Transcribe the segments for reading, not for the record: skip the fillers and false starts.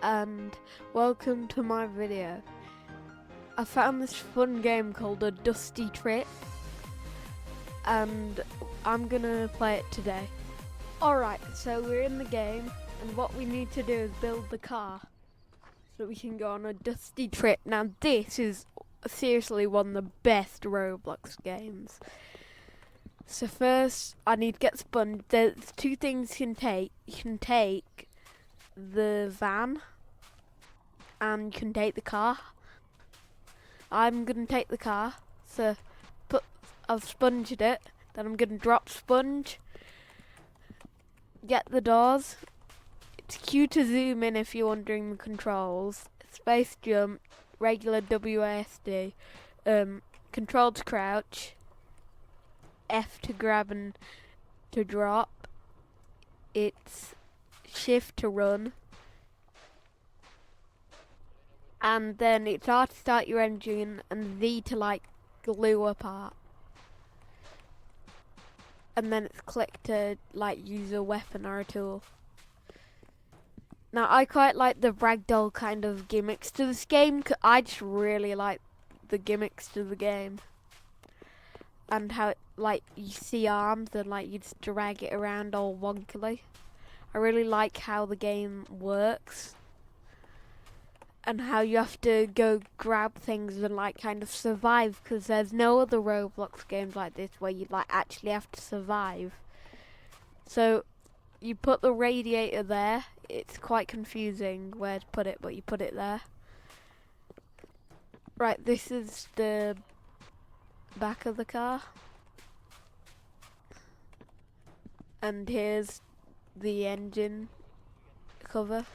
and welcome to my video. I found this fun game called a Dusty Trip and I'm gonna play it today. Alright, so we're in the game and what we need to do is build the car so we can go on a dusty trip. Now this is seriously one of the best Roblox games. So first I need to get sponge. There's two things you can take. You can take the van and you can take the car. I'm gonna take the car, so I've sponged it, then I'm gonna drop sponge, get the doors. It's Q to zoom in if you're wondering the controls. Space jump, regular WASD, control to crouch, F to grab and to drop, it's shift to run, and then it's R to start your engine and V to like glue apart. And then it's click to like use a weapon or a tool. Now I quite like the ragdoll kind of gimmicks to this game. I just really like the gimmicks to the game. And how like you see arms and like you just drag it around all wonkily. I really like how the game works. And how you have to go grab things and like kind of survive, because there's no other Roblox games like this where you like actually have to survive. So you put the radiator there. It's quite confusing where to put it, but you put it there. Right, this is the back of the car. And here's the engine cover.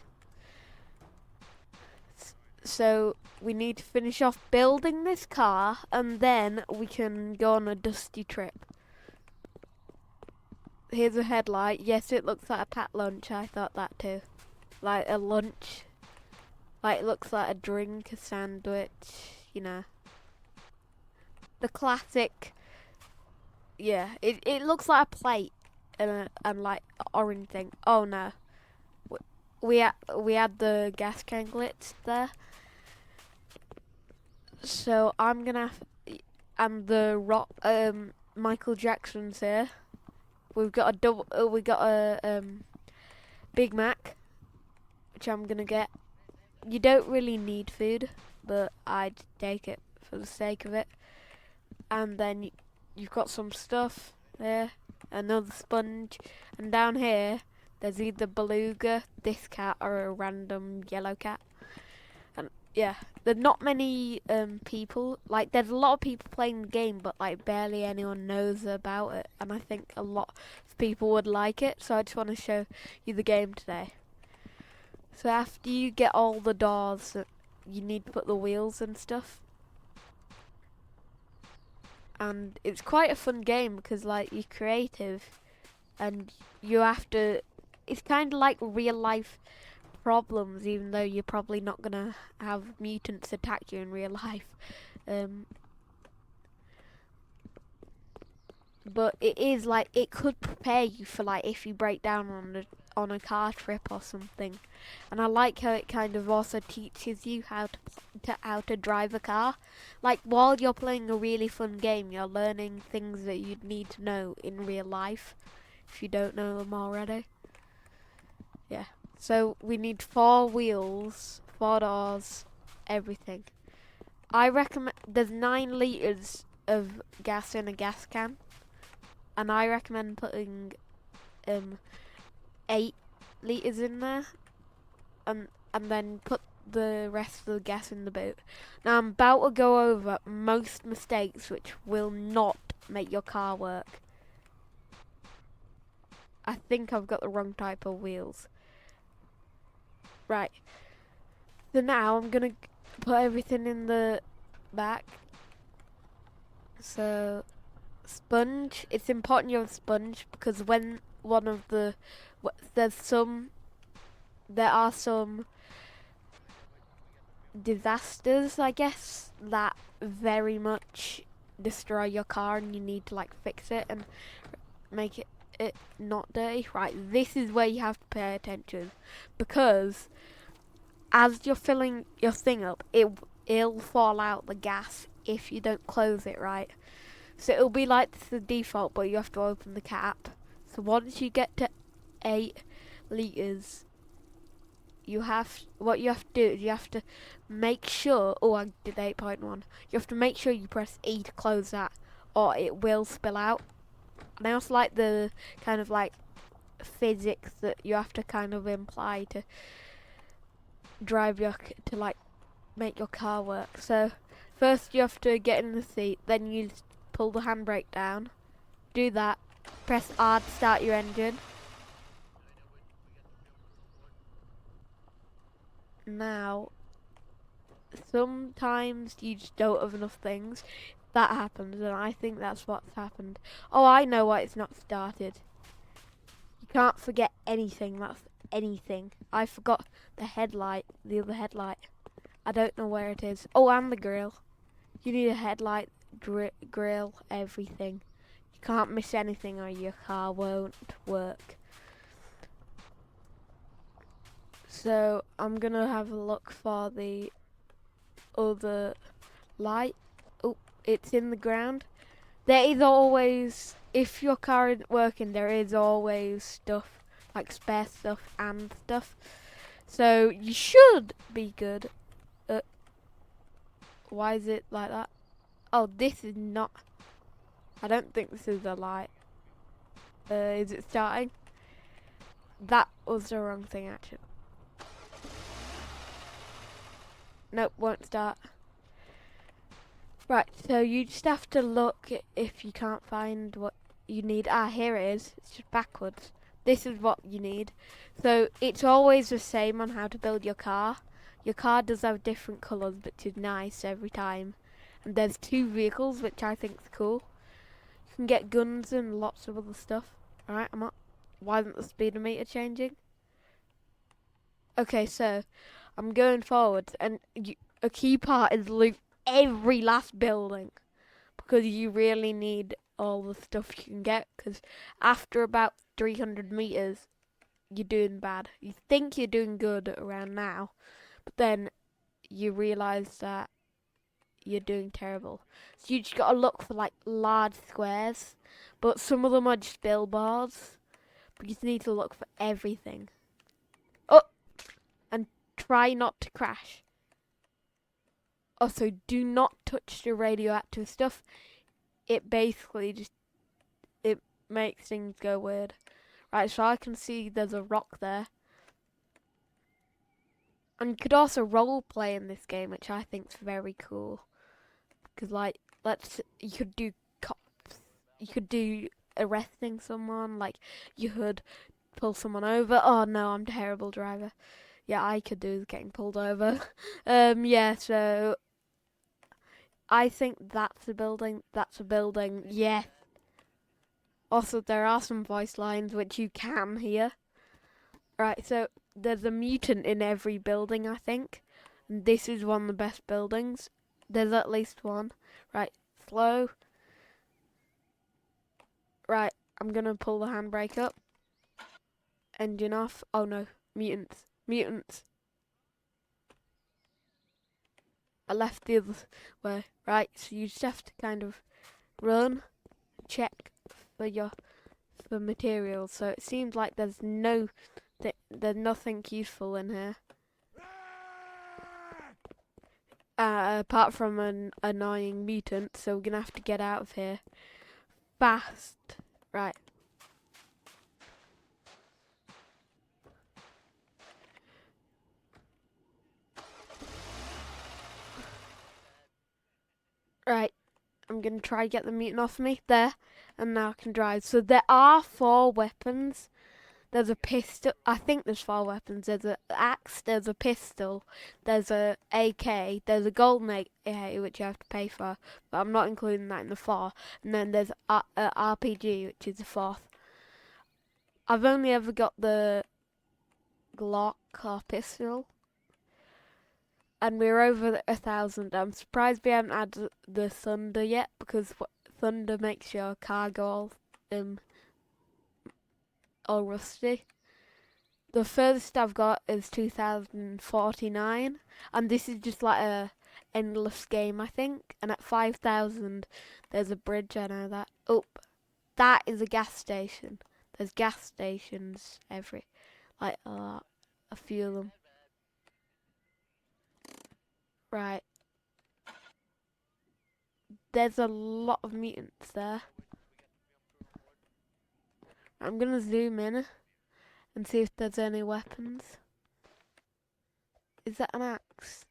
So we need to finish off building this car and then we can go on a dusty trip. Here's a headlight. Yes, it looks like a packed lunch. I thought that too. Like a lunch. Like it looks like a drink, a sandwich, you know. The classic. Yeah, it looks like a plate and like orange thing. Oh no. We had the gas can glitch there. So I'm gonna and the rock Michael Jackson's here. We've got a Big Mac, which I'm gonna get. You don't really need food, but I'd take it for the sake of it. And then you've got some stuff there, another sponge, and down here there's either beluga, this cat, or a random yellow cat. And yeah, there's not many people. Like there's a lot of people playing the game, but like barely anyone knows about it. And I think a lot of people would like it. So I just want to show you the game today. So after you get all the doors, you need to put the wheels and stuff. And it's quite a fun game because like you're creative, and you have to. It's kind of like real life problems, even though you're probably not gonna have mutants attack you in real life. But it is like it could prepare you for like if you break down on a car trip or something. And I like how it kind of also teaches you how to drive a car. Like while you're playing a really fun game, you're learning things that you'd need to know in real life if you don't know them already. Yeah. So we need 4 wheels, 4 doors, everything. I recommend there's 9 litres of gas in a gas can, and I recommend putting 8 litres in there, and then put the rest of the gas in the boot. Now I'm about to go over most mistakes which will not make your car work. I think I've got the wrong type of wheels. Right. So now I'm gonna put everything in the back. So sponge. It's important you have a sponge because when one of the there are some disasters, I guess, that very much destroy your car, and you need to like fix it and make it not dirty. Right, this is where you have to pay attention because as you're filling your thing up, it'll fall out the gas if you don't close it right. So it'll be like the default, but you have to open the cap. So once you get to 8 liters, what you have to do is you have to make sure. Oh, I did 8.1. You have to make sure you press E to close that, or it will spill out. And I also like the kind of like physics that you have to kind of imply to drive to like make your car work. So first you have to get in the seat, then you pull the handbrake down, do that, press R to start your engine. Now, sometimes you just don't have enough things. That happens, and I think that's what's happened. Oh, I know why it's not started. You can't forget anything, that's anything. I forgot the headlight, the other headlight. I don't know where it is. Oh, and the grill. You need a headlight, grill, everything. You can't miss anything or your car won't work. So I'm gonna have a look for the other light. Oh, it's in the ground. There is always, if your car isn't working, there is always stuff, like spare stuff and stuff. So you should be good. Why is it like that? Oh, this is not. I don't think this is a light. Is it starting? That was the wrong thing, actually. Nope, won't start. Right, so you just have to look if you can't find what you need. Ah, here it is. It's just backwards. This is what you need. So it's always the same on how to build your car. Your car does have different colours, which is nice every time. And there's 2 vehicles, which I think is cool. You can get guns and lots of other stuff. Alright, I'm up. Why isn't the speedometer changing? Okay, so I'm going forward, and a key part is loot every last building, because you really need all the stuff you can get, because after about 300 meters, you're doing bad. You think you're doing good around now, but then you realize that you're doing terrible. So you just gotta look for like large squares, but some of them are just billboards. But you just need to look for everything. Oh, and try not to crash. Also, do not touch the radioactive stuff. It basically just it makes things go weird. Right, so I can see there's a rock there. And you could also role play in this game, which I think is very cool. Because like, you could do cops, you could do arresting someone, like you could pull someone over. Oh no, I'm a terrible driver. Yeah, I could do getting pulled over. Yeah, so I think that's a building. That's a building. Yeah. Also, there are some voice lines which you can hear. Right, so there's a mutant in every building, I think. And this is one of the best buildings. There's at least one. Right, slow. Right, I'm gonna pull the handbrake up. Engine off. Oh no, mutants. Mutants. I left the other way. Right, so you just have to kind of run, check for materials. So it seems like there's nothing useful in here. Apart from an annoying mutant, so we're gonna have to get out of here fast. Right. Right. I'm gonna try to get the mutant off me. There. And now I can drive. So there are 4 weapons. There's a pistol. I think there's 4 weapons. There's an axe, there's a pistol, there's a AK, there's a golden AK, which you have to pay for, but I'm not including that in the 4. And then there's a RPG, which is the 4th. I've only ever got the Glock or pistol, and we're over 1,000. I'm surprised we haven't had the thunder yet, because thunder makes your car go all rusty. The furthest I've got is 2049, and this is just like a endless game, I think. And at 5,000, there's a bridge. I know that. Oh, that is a gas station. There's gas stations like a few of them. Right. There's a lot of mutants there. I'm gonna zoom in and see if there's any weapons. Is that an axe?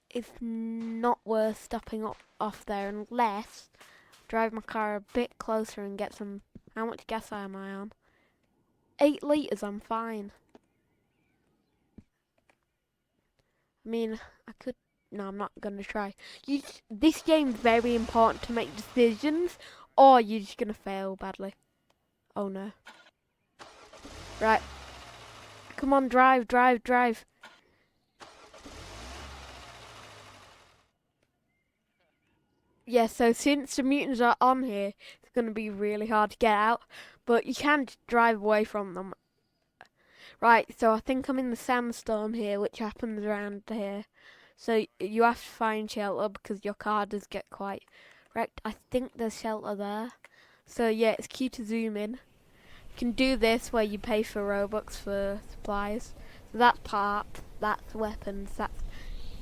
It's not worth stopping up off there unless I drive my car a bit closer and get some. How much gas am I on? 8 litres, I'm fine. I mean, I could. No, I'm not gonna try. This game's very important to make decisions, or you're just gonna fail badly. Oh no. Right. Come on, drive, drive, drive. Yeah, so since the mutants are on here, it's going to be really hard to get out, but you can just drive away from them. Right, so I think I'm in the sandstorm here, which happens around here. So you have to find shelter because your car does get quite wrecked. I think there's shelter there. So yeah, it's key to zoom in. You can do this where you pay for Robux for supplies. So that's parts, that's weapons, that's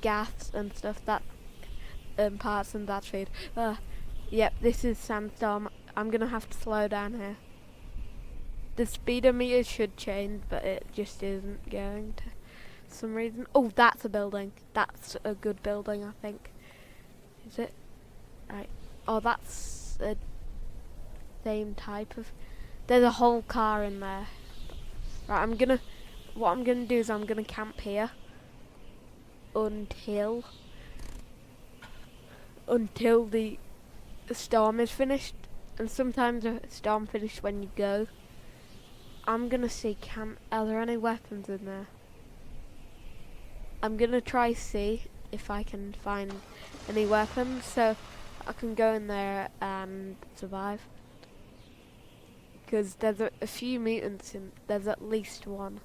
gas and stuff, that's parts and that's food. Yep, this is sandstorm. I'm gonna have to slow down here. The speedometer should change, but it just isn't going to for some reason. Oh, that's a building. That's a good building, I think. Is it? Right. Oh, that's the same type of. There's a whole car in there. Right, what I'm gonna do is I'm gonna camp here until the storm is finished, and sometimes a storm finished when you go. I'm gonna see, are there any weapons in there? I'm gonna try see if I can find any weapons so I can go in there and survive. Because there's a few mutants there's at least one.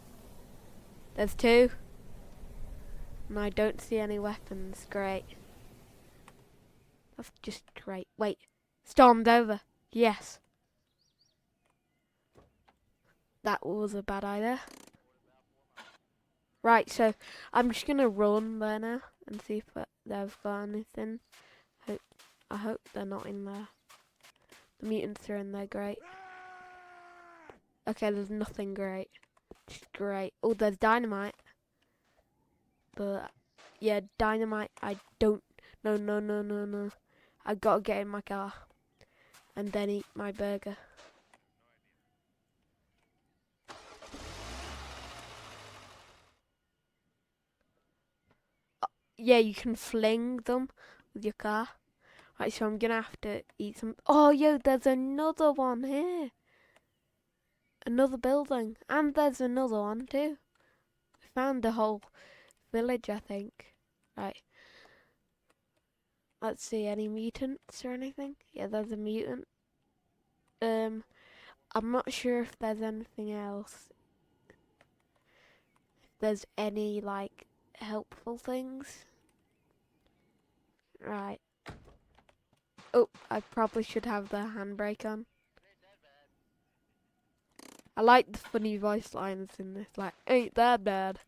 There's 2. And I don't see any weapons. Great. That's just great. Wait. Stormed over. Yes. That was a bad idea. Right, so I'm just gonna run there now and see if they've got anything. I hope they're not in there. The mutants are in there, great. Okay, there's nothing great. Just great. Oh, there's dynamite. But yeah, dynamite. I don't. No. I gotta get in my car and then eat my burger. Yeah, you can fling them with your car. Right, so I'm gonna have to eat some. Oh, yo, there's another one here. Another building. And there's another one too. I found the whole village, I think. Right. Let's see, any mutants or anything? Yeah, there's a mutant. I'm not sure if there's anything else. If there's any, like, helpful things. Right. Oh, I probably should have the handbrake on. I like the funny voice lines in this, like, ain't that bad?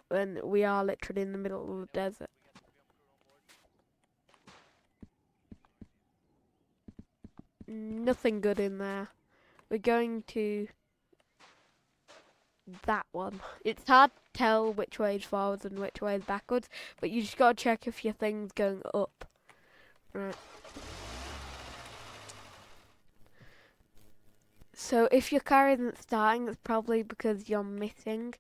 When we are literally in the middle of the desert. Nothing good in there. We're going to that one. It's hard to tell which way is forwards and which way is backwards, but you just gotta check if your thing's going up. Right. So if your car isn't starting, it's probably because you're missing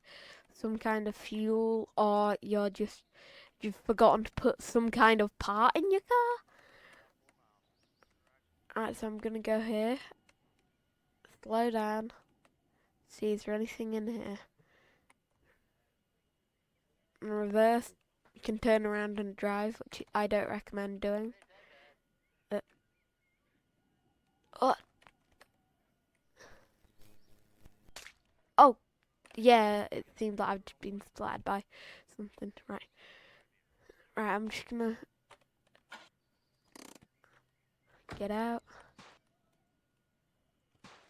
some kind of fuel, or you've forgotten to put some kind of part in your car. Alright, so I'm gonna go here. Slow down. See, is there anything in here? In reverse, you can turn around and drive, which I don't recommend doing. Oh, Yeah, it seems like I've just been splattered by something. Right. Right, I'm just gonna get out.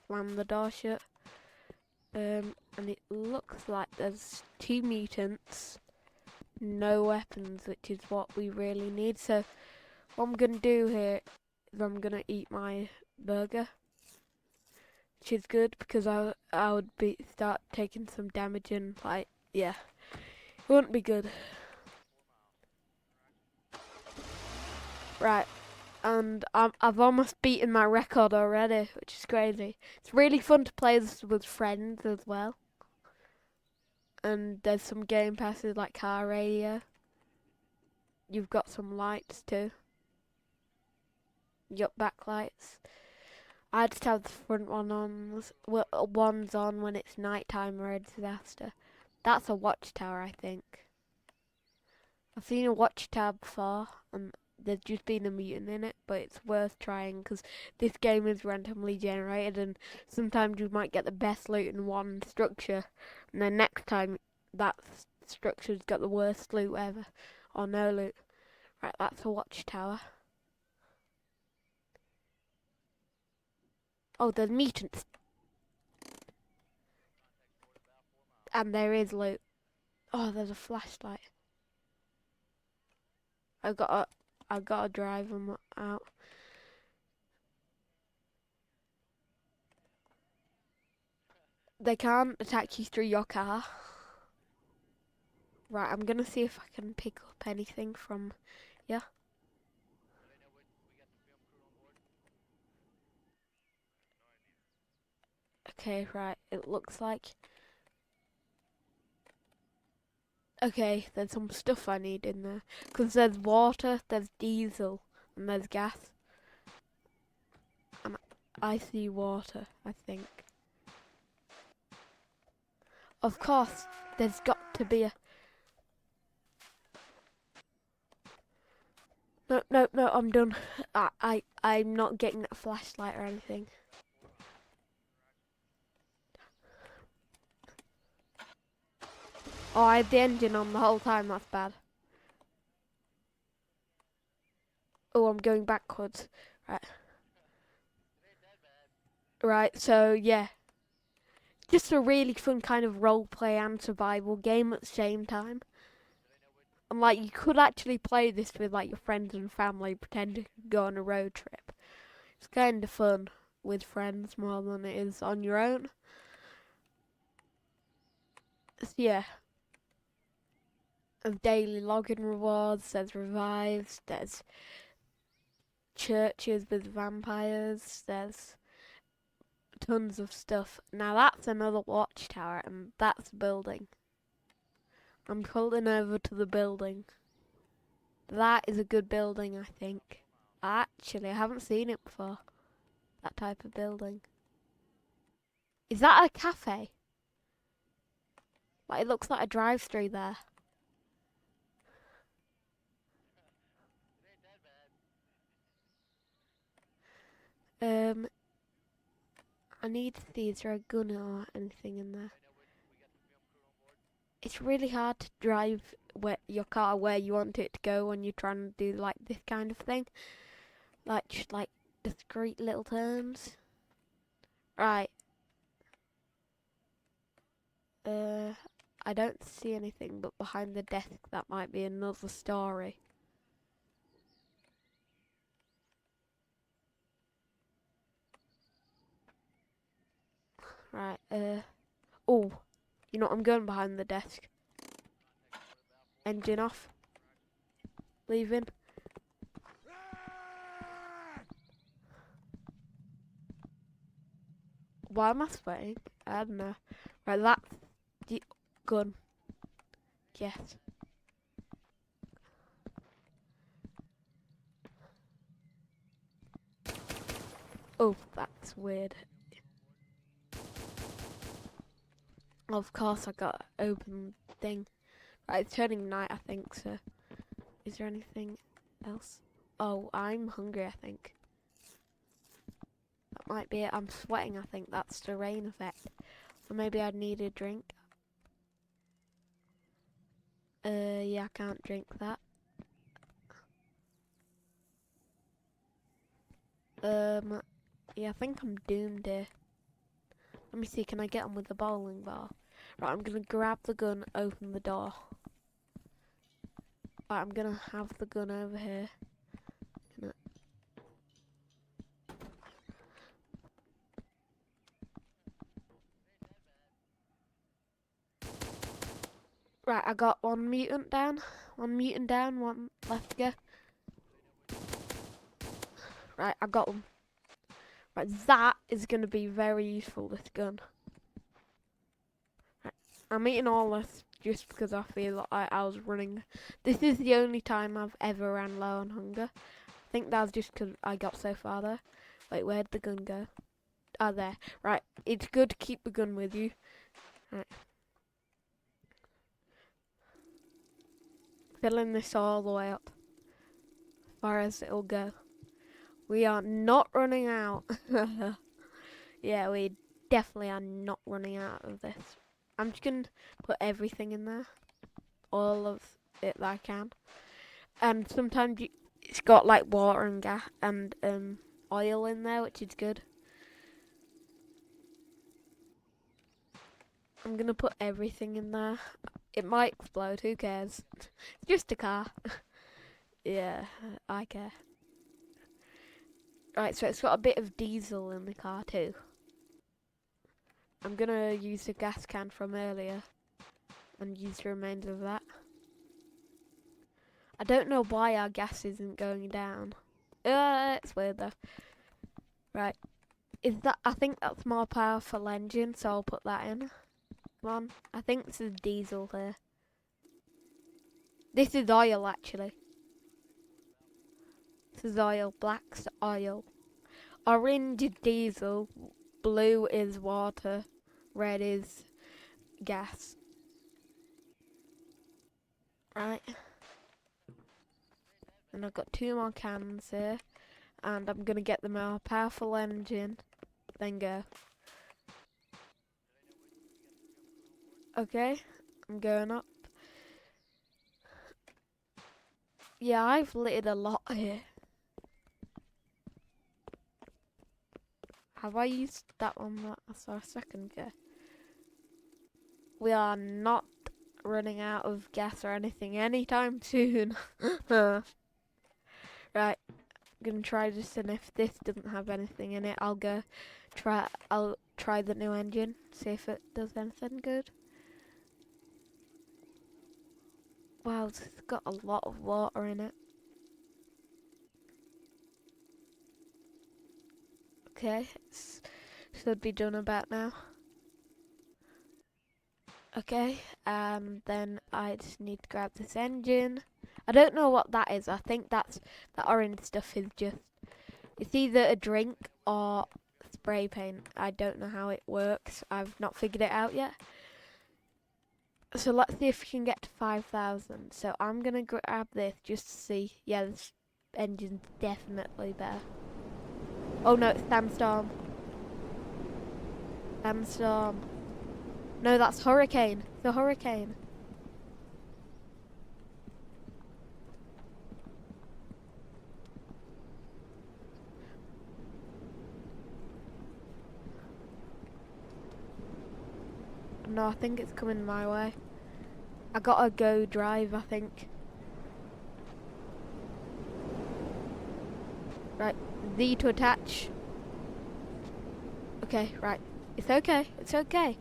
Slam the door shut. And it looks like there's 2 mutants, no weapons, which is what we really need. So what I'm gonna do here is I'm gonna eat my burger, which is good because I would start taking some damage and like yeah, it wouldn't be good. Right, and I've almost beaten my record already, which is crazy. It's really fun to play this with friends as well. And there's some game passes like car radio. You've got some lights too. You got backlights. I just have the front one on. One's on when it's nighttime or a disaster. That's a watchtower, I think. I've seen a watchtower before, and there's just been a mutant in it, but it's worth trying because this game is randomly generated, and sometimes you might get the best loot in one structure, and then next time that structure's got the worst loot ever, or no loot. Right, that's a watchtower. Oh, there's mutants, and there is loot. Oh, there's a flashlight. I gotta drive them out. They can't attack you through your car. Right, I'm gonna see if I can pick up anything from. Yeah. Okay, right. It looks like. Okay, there's some stuff I need in there. Because there's water, there's diesel, and there's gas. And I see water, I think. Of course, there's got to be a. No, no, no, I'm done. I'm not getting that flashlight or anything. Oh, I had the engine on the whole time, that's bad. Oh, I'm going backwards. Right. Right, so yeah. Just a really fun kind of roleplay and survival game at the same time. And like you could actually play this with like your friends and family, pretend to go on a road trip. It's kind of fun with friends more than it is on your own. So yeah. There's daily login rewards, there's revives, there's churches with vampires, there's tons of stuff. Now that's another watchtower and that's a building. I'm pulling over to the building. That is a good building, I think. Actually, I haven't seen it before. That type of building. Is that a cafe? Like, it looks like a drive-through there. Um, I need to see, is there a gun or anything in there? It's really hard to drive your car where you want it to go when you're trying to do like this kind of thing. Like, just like discreet little turns. Right. Uh, I don't see anything, but behind the desk that might be another story. Right, oh, you know what, I'm going behind the desk. Engine off. Leaving. Why am I sweating? I don't know. Right, that's the gun. Yes. Oh, that's weird. Of course I got open thing. Right, it's turning night, I think, so. Is there anything else? Oh, I'm hungry, I think. That might be it. I'm sweating, I think. That's the rain effect. Or maybe I'd need a drink. Yeah, I can't drink that. Yeah, I think I'm doomed here. Let me see, can I get on with the bowling ball? Right, I'm gonna grab the gun, open the door. Right, I'm gonna have the gun over here. Right, I got one mutant down, one left to go. Right, I got them. Right, that is gonna be very useful, this gun. Right, I'm eating all this just because I feel like I was running. This is the only time I've ever ran low on hunger. I think that's just because I got so far there. Wait, where'd the gun go? Ah, there. Right, it's good to keep the gun with you. Right. Filling this all the way up. As far as it'll go. We are not running out. Yeah, we definitely are not running out of this. I'm just going to put everything in there. All of it that I can. And sometimes it's got like water and gas and oil in there, which is good. I'm going to put everything in there. It might explode, who cares? It's just a car. Yeah, I care. Right, so it's got a bit of diesel in the car too. I'm gonna use the gas can from earlier and use the remainder of that. I don't know why our gas isn't going down. It's weird though. Right, I think that's more powerful engine, so I'll put that in. Come on, I think this is diesel here. This is oil actually. This is oil, black's oil. Orange is diesel, blue is water, red is gas. Right. And I've got 2 more cans here. And I'm going to get the more powerful engine. Then go. Okay. I'm going up. Yeah, I've littered a lot here. Have I used that one that I saw a second ago? We are not running out of gas or anything anytime soon. Right. I'm gonna try this, and if this doesn't have anything in it, I'll try the new engine, see if it does anything good. Wow, it's got a lot of water in it. Okay, it should be done about now. Okay, and then I just need to grab this engine. I don't know what that is. I think that orange stuff is just, it's either a drink or spray paint. I don't know how it works. I've not figured it out yet. So let's see if we can get to 5,000. So I'm going to grab this just to see. Yeah, this engine's definitely better. Oh no, it's Sandstorm. Sandstorm. No, that's Hurricane. The Hurricane. No, I think it's coming my way. I gotta go drive, I think. Right, Z to attach. Okay, right. It's okay, it's okay.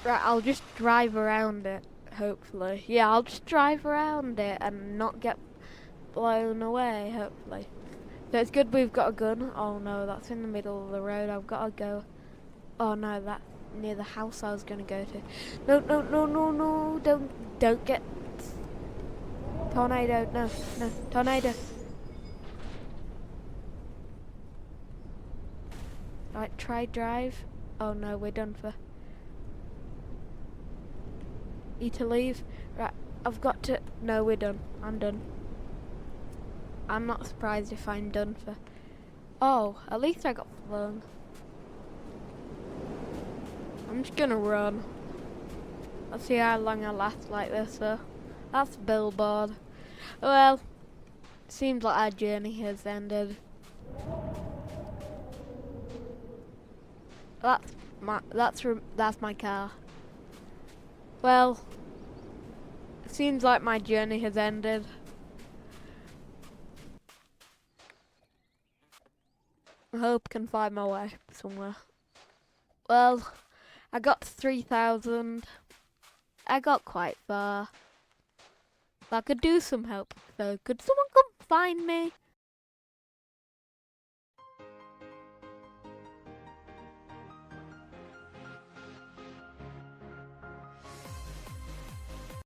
Right, I'll just drive around it, hopefully. Yeah, I'll just drive around it and not get blown away, hopefully. So it's good we've got a gun. Oh no, that's in the middle of the road. I've got to go. Oh no, that's near the house I was going to go to. No, no, no, no, no. Don't get... Tornado. No, no. Tornado. Right, try drive. Oh no, we're done for. Need to leave. Right, I've got to... No, we're done. I'm done. I'm not surprised if I'm done for. Oh, at least I got flown. I'm just gonna run. Let's see how long I last like this. That's billboard. Well, seems like our journey has ended. That's my car. Well, it seems like my journey has ended. I hope I can find my way somewhere. Well, I got 3,000. I got quite far. I could do some help. So could someone come find me?